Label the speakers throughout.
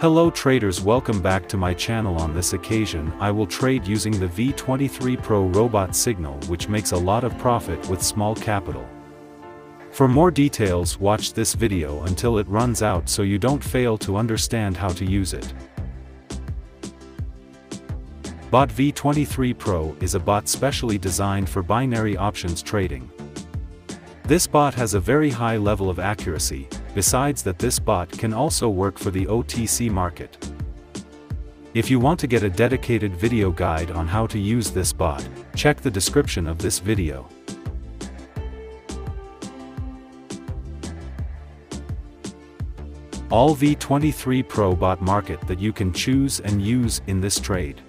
Speaker 1: Hello traders, welcome back to my channel. On this occasion I will trade using the v23 Pro robot signal, which makes a lot of profit with small capital. For more details, watch this video until it runs out so you don't fail to understand how to use it. Bot v23 Pro is a bot specially designed for binary options trading. This bot has a very high level of accuracy. Besides that, this bot can also work for the OTC market. If you want to get a dedicated video guide on how to use this bot, check the description of this video. All v23 Pro bot market that you can choose and use in this trade.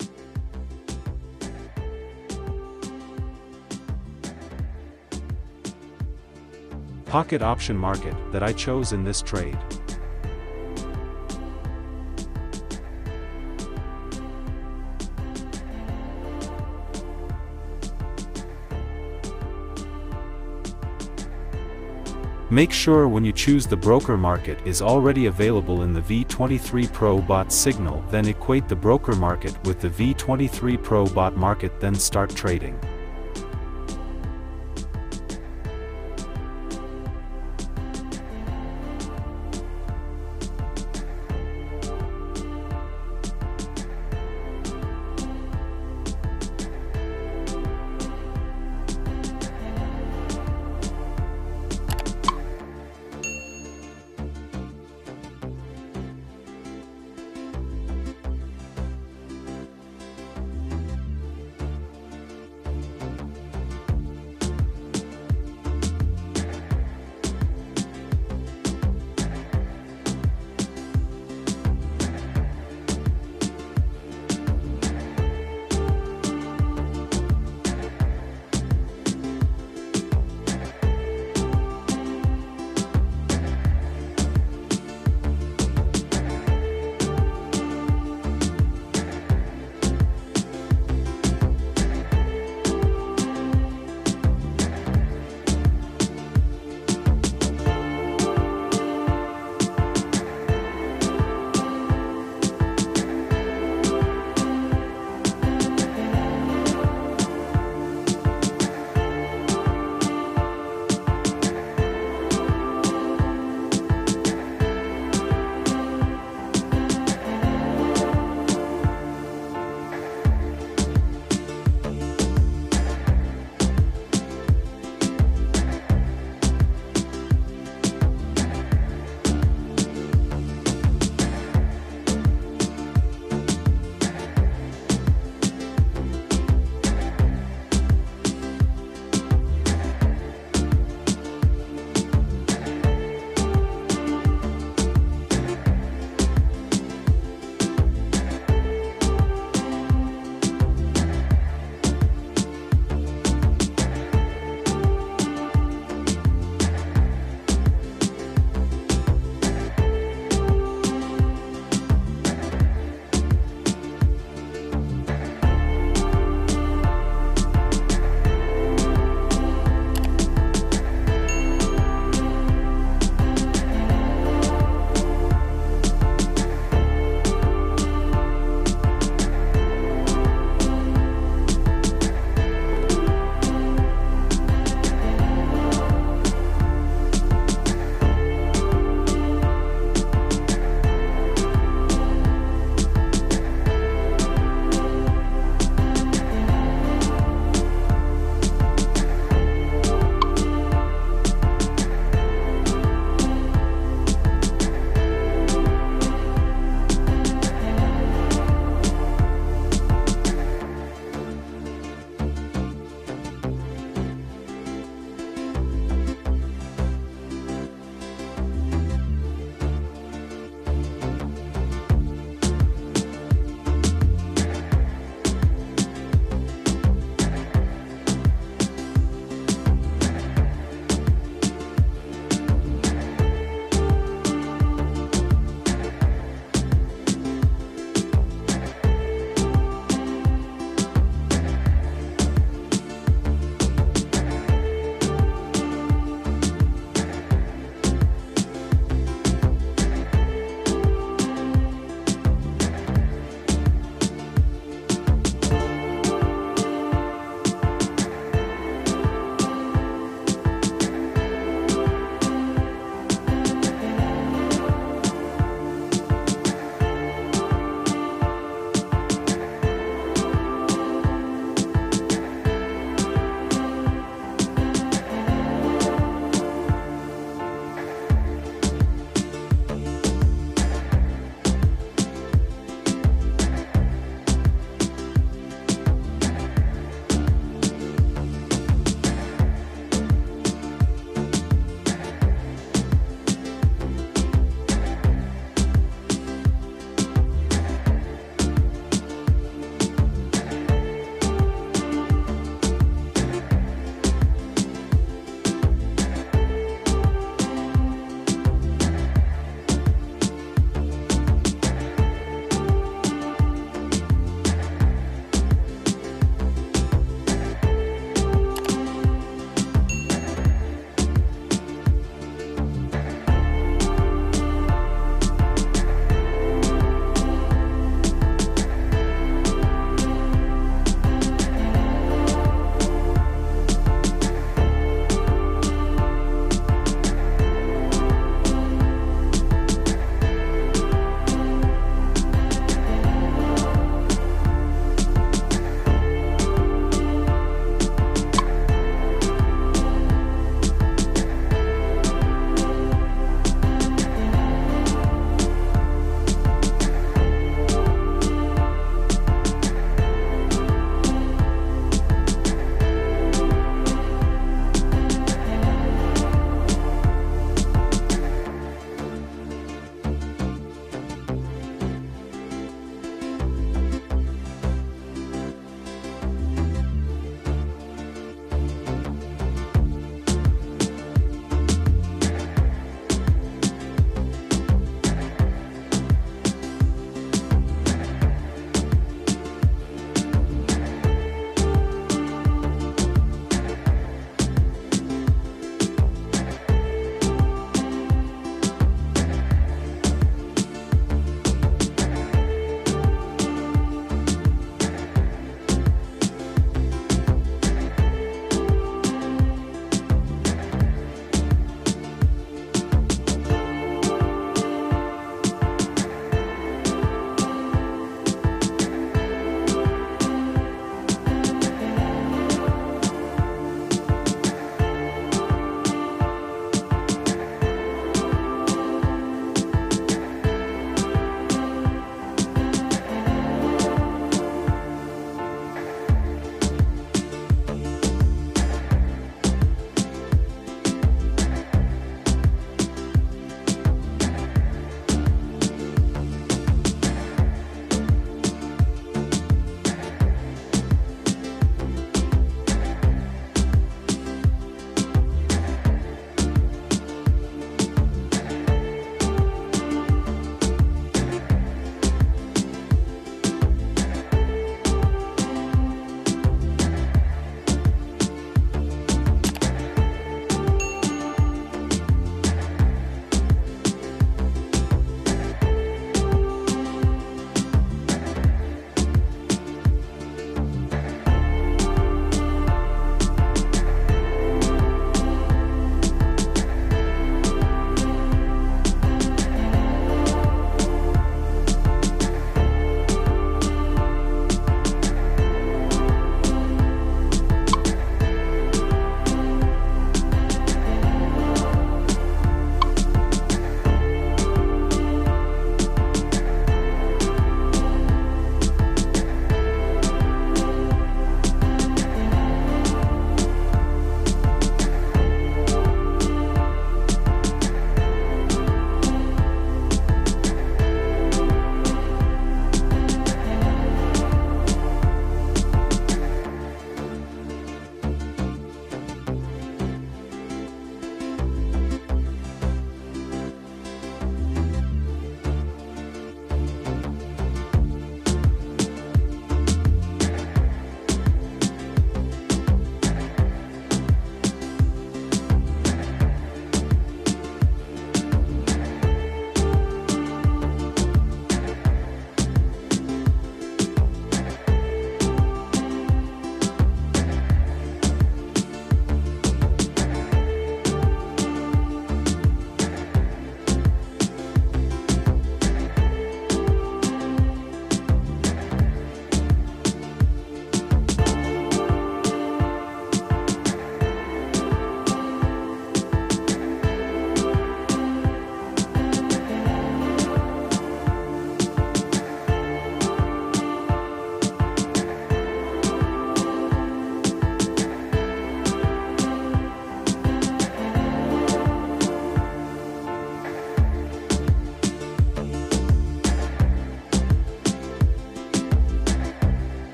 Speaker 1: Pocket option market that I chose in this trade. Make sure when you choose the broker market is already available in the v23 Pro bot signal, then equate the broker market with the v23 Pro bot market, then start trading.